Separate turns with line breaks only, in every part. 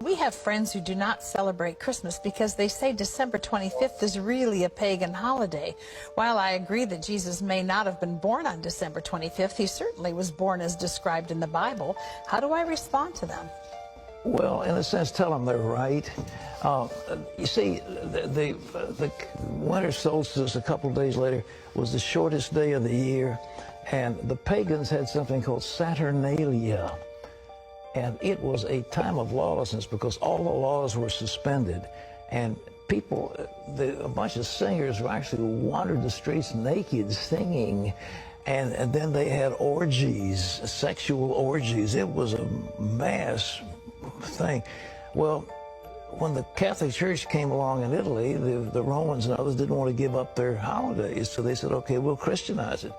We have friends who do not celebrate Christmas because they say December 25th is really a pagan holiday. While I agree that Jesus may not have been born on December 25th, he certainly was born as described in the Bible. How do I respond to them?
Well, in a sense, tell them they're right. You see, the winter solstice a couple of days later was the shortest day of the year, and the pagans had something called Saturnalia. And it was a time of lawlessness because all the laws were suspended. And people, a bunch of singers actually wandered the streets naked singing. And then they had orgies, sexual orgies. It was a mass thing. Well, when the Catholic Church came along in Italy, the Romans and others didn't want to give up their holidays. So they said, okay, we'll Christianize it.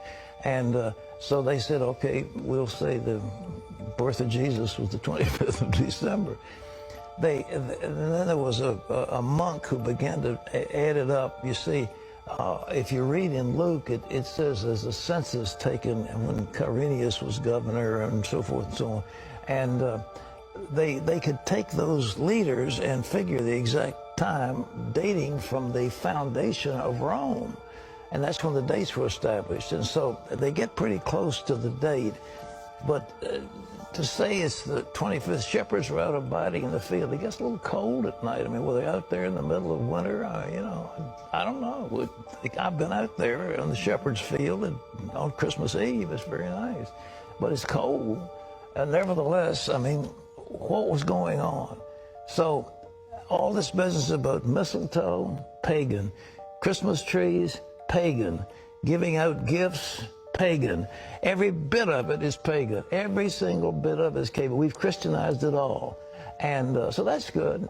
And so they said, okay, we'll say the birth of Jesus was the 25th of December. And then there was a monk who began to add it up. You see, if you read in Luke, it says there's a census taken when Quirinius was governor and so forth and so on. And they could take those leaders and figure the exact time dating from the foundation of Rome. And that's when the dates were established. And so they get pretty close to the date. But to say it's the 25th, shepherds were out abiding in the field. It gets a little cold at night. I mean, were they out there in the middle of winter? You know, I don't know. I've been out there on the shepherd's field and on Christmas Eve. It's very nice. But it's cold. And nevertheless, I mean, what was going on? So all this business about mistletoe, pagan. Christmas trees, pagan. Giving out gifts, pagan. Every bit of it is pagan. Every single bit of it is pagan. We've Christianized it all. And so that's good.